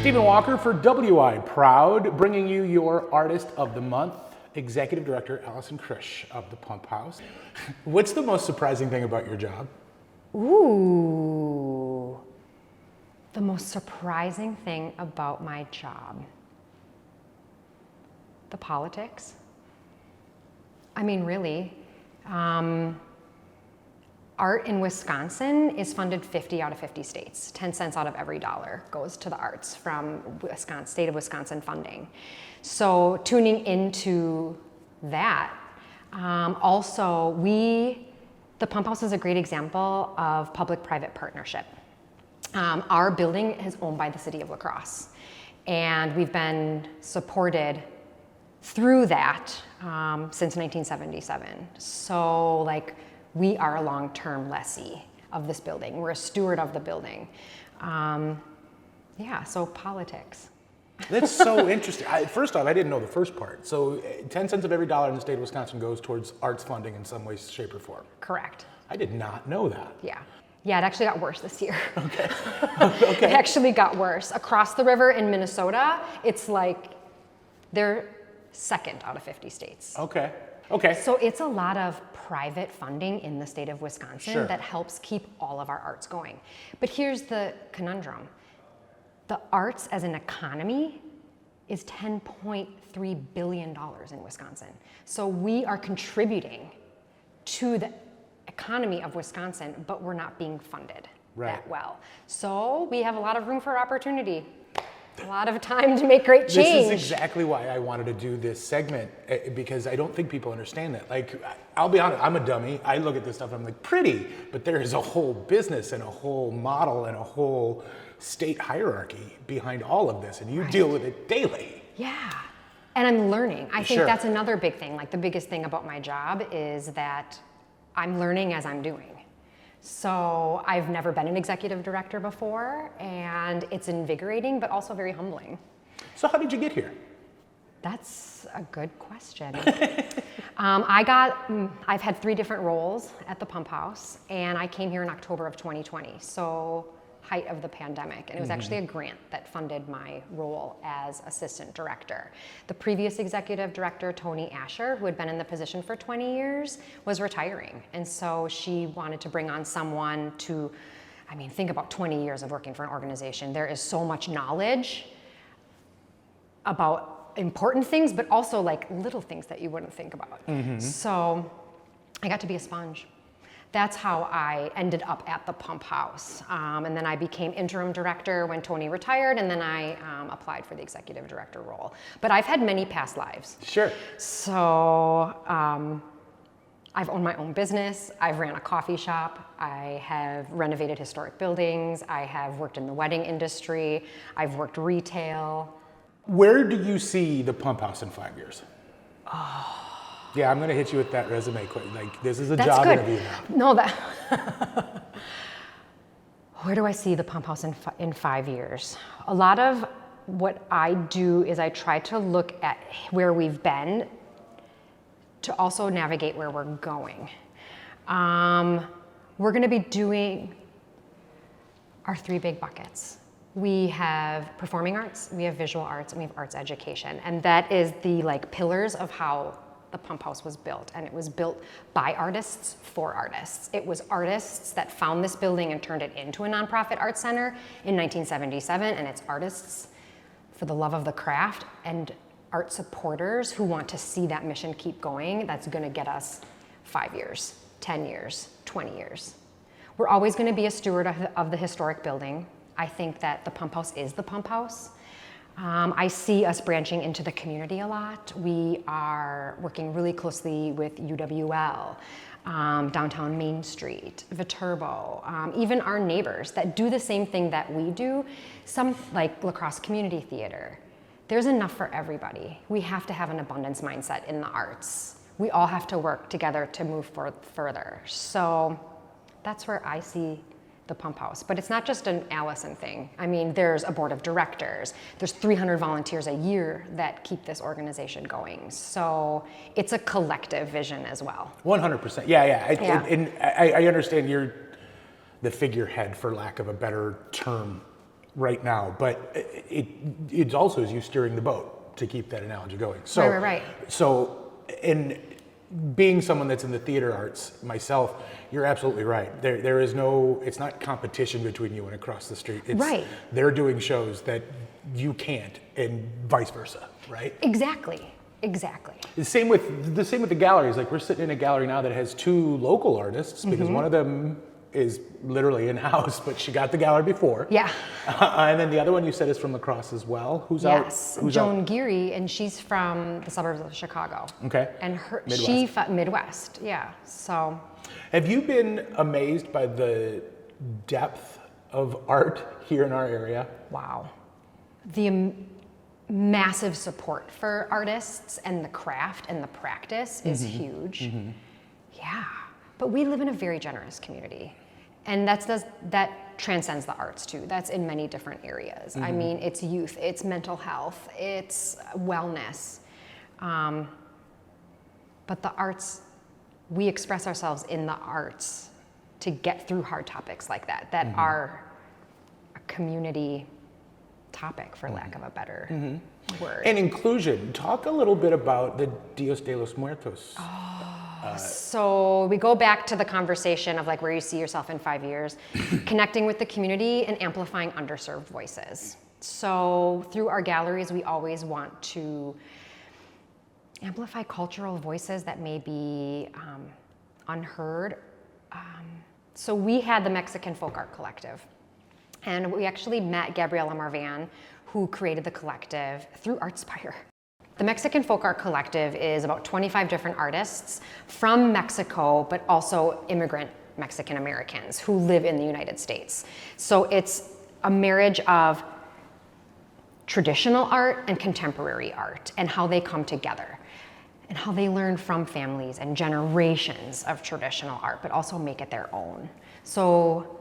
Stephen Walker for WI Proud, bringing you your Artist of the Month, Executive Director Allison Krzych of the Pump House. What's the most surprising thing about your job? Ooh, the most surprising thing about my job. The politics. I mean, really. Art in Wisconsin is funded 50 out of 50 states. 10 cents out of every dollar goes to the arts from state of Wisconsin funding. So tuning into that. Also, the Pump House is a great example of public-private partnership. Our building is owned by the city of La Crosse, and we've been supported through that since 1977. So we are a long-term lessee of this building. We're a steward of the building. So politics. That's so interesting. First off, I didn't know the first part. So 10 cents of every dollar in the state of Wisconsin goes towards arts funding in some way, shape, or form. Correct. I did not know that. Yeah, it actually got worse this year. Okay. It actually got worse. Across the river in Minnesota, it's like they're second out of 50 states. Okay. So it's a lot of private funding in the state of Wisconsin Sure. that helps keep all of our arts going. But here's the conundrum. The arts as an economy is $10.3 billion in Wisconsin. So we are contributing to the economy of Wisconsin, but we're not being funded that well. So we have a lot of room for opportunity. A lot of time to make great change. This is exactly why I wanted to do this segment, because I don't think people understand that. I'll be honest, I'm a dummy. I look at this stuff and I'm like, pretty, but there is a whole business and a whole model and a whole state hierarchy behind all of this, and you deal with it daily. Yeah, and I'm learning. I think Sure. that's another big thing. The biggest thing about my job is that I'm learning as I'm doing. So I've never been an executive director before, and it's invigorating, but also very humbling. So how did you get here? That's a good question. I've had 3 different roles at the Pump House, and I came here in October of 2020, so height of the pandemic, and it was actually a grant that funded my role as assistant director. The previous executive director, Tony Asher, who had been in the position for 20 years, was retiring, and so she wanted to bring on someone to, think about 20 years of working for an organization. There is so much knowledge about important things, but also little things that you wouldn't think about. So I got to be a sponge. That's how I ended up at the Pump House. And then I became interim director when Tony retired, and then I applied for the executive director role. But I've had many past lives. Sure. So I've owned my own business. I've ran a coffee shop. I have renovated historic buildings. I have worked in the wedding industry. I've worked retail. Where do you see the Pump House in 5 years? Yeah, I'm going to hit you with that resume quick. This is a job interview now. No, where do I see the Pump House in 5 years? A lot of what I do is I try to look at where we've been to also navigate where we're going. We're going to be doing our 3 big buckets. We have performing arts, we have visual arts, and we have arts education. And that is the pillars of how the Pump House was built, and it was built by artists for artists. It was artists that found this building and turned it into a nonprofit arts center in 1977, and it's artists for the love of the craft and art supporters who want to see that mission keep going. That's gonna get us 5 years, 10 years, 20 years. We're always gonna be a steward of the historic building. I think that the Pump House is the Pump House. I see us branching into the community a lot. We are working really closely with UWL, downtown Main Street, Viterbo, even our neighbors that do the same thing that we do, some like La Crosse Community Theater. There's enough for everybody. We have to have an abundance mindset in the arts. We all have to work together to move further. So that's where I see the Pump House. But it's not just an Allison thing. There's a board of directors. There's 300 volunteers a year that keep this organization going. So it's a collective vision as well. 100%. Yeah. And I understand you're the figurehead, for lack of a better term, right now, but it's also as you steering the boat, to keep that analogy going. So, Right. So, in being someone that's in the theater arts myself, you're absolutely right. There is no, it's not competition between you and across the street. It's, Right. They're doing shows that you can't, and vice versa, right? Exactly. The same with the galleries. Like, we're sitting in a gallery now that has 2 local artists, because one of them is literally in-house, but she got the gallery before. Yeah. And then the other one you said is from La Crosse as well. Who's out? Yes, Who's Joan out? Geary, and she's from the suburbs of Chicago. Okay. And Midwest. Midwest, yeah. So, Have you been amazed by the depth of art here in our area? wow. The massive support for artists and the craft and the practice is huge. Yeah, but we live in a very generous community, and that transcends the arts too. That's in many different areas. I mean, it's youth, it's mental health, it's wellness, but the arts, we express ourselves in the arts to get through hard topics like that are a community topic, for lack of a better word. And inclusion. Talk a little bit about the Dios de los Muertos. So we go back to the conversation of like where you see yourself in 5 years, connecting with the community and amplifying underserved voices. So through our galleries, we always want to amplify cultural voices that may be unheard. So we had the Mexican Folk Art Collective, and we actually met Gabriela Marvan, who created the collective through Artspire. The Mexican Folk Art Collective is about 25 different artists from Mexico, but also immigrant Mexican Americans who live in the United States. So it's a marriage of traditional art and contemporary art, and how they come together, and how they learn from families and generations of traditional art, but also make it their own. So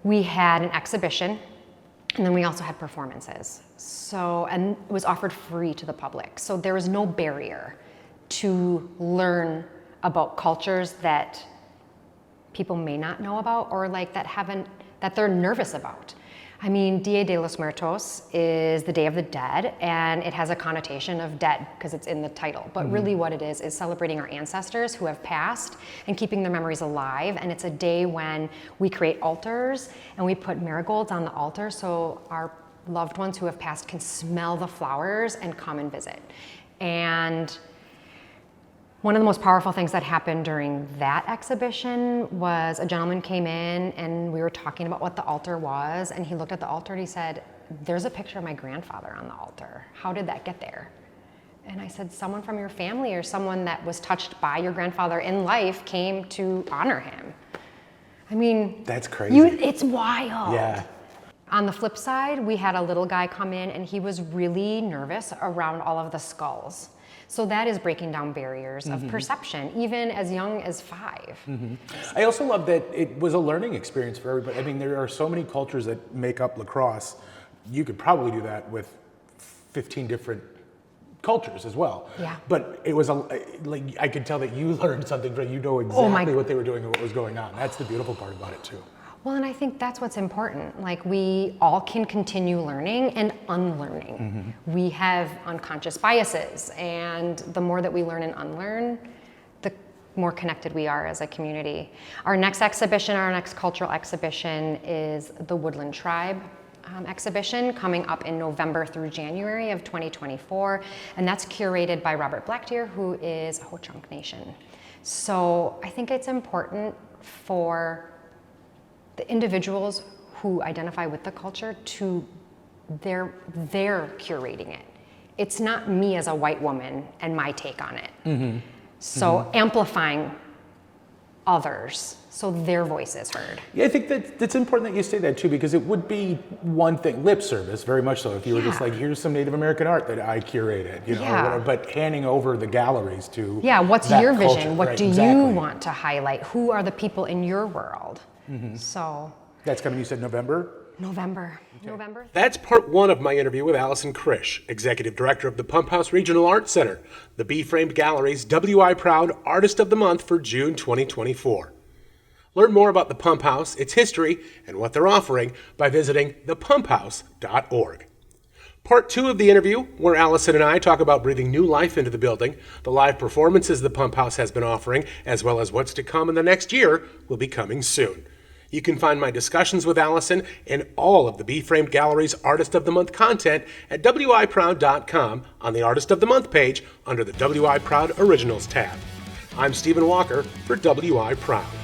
we had an exhibition, and then we also had performances. So, and it was offered free to the public. So there was no barrier to learn about cultures that people may not know about, or like that they're nervous about. I mean, Dia de los Muertos is the Day of the Dead, and it has a connotation of dead because it's in the title. But really what it is celebrating our ancestors who have passed and keeping their memories alive. And it's a day when we create altars and we put marigolds on the altar so our loved ones who have passed can smell the flowers and come and visit. And one of the most powerful things that happened during that exhibition was a gentleman came in and we were talking about what the altar was, and he looked at the altar and he said, "There's a picture of my grandfather on the altar. How did that get there?" And I said, "Someone from your family or someone that was touched by your grandfather in life came to honor him." I mean, That's crazy. it's wild. Yeah. On the flip side, we had a little guy come in and he was really nervous around all of the skulls. So that is breaking down barriers of perception, even as young as 5. I also love that it was a learning experience for everybody. I mean, there are so many cultures that make up La Crosse. You could probably do that with 15 different cultures as well. Yeah. But it was like I could tell that you learned something from, you know exactly what they were doing and what was going on. That's the beautiful part about it too. Well, and I think that's what's important. Like, we all can continue learning and unlearning. We have unconscious biases, and the more that we learn and unlearn, the more connected we are as a community. Our next exhibition, our next cultural exhibition is the Woodland Tribe exhibition, coming up in November through January of 2024, and that's curated by Robert Blackdeer, who is a Ho-Chunk Nation. So I think it's important for the individuals who identify with the culture to they're curating it. It's not me as a white woman and my take on it. So amplifying others so their voice is heard. Yeah, I think that's important that you say that too, because it would be one thing, lip service, very much so, if you were just like, here's some Native American art that I curated, you know, or whatever, but handing over the galleries to what's that your culture, vision? What right, do exactly. you want to highlight? Who are the people in your world? So That's coming, you said November? November. That's part 1 of my interview with Allison Krzych, Executive Director of the Pump House Regional Arts Center, the B-Framed Gallery's WI Proud Artist of the Month for June 2024. Learn more about the Pump House, its history, and what they're offering by visiting thepumphouse.org. Part 2 of the interview, where Allison and I talk about breathing new life into the building, the live performances the Pump House has been offering, as well as what's to come in the next year, will be coming soon. You can find my discussions with Allison and all of the B-Framed Gallery's Artist of the Month content at wiproud.com on the Artist of the Month page under the WI Proud Originals tab. I'm Stephen Walker for WI Proud.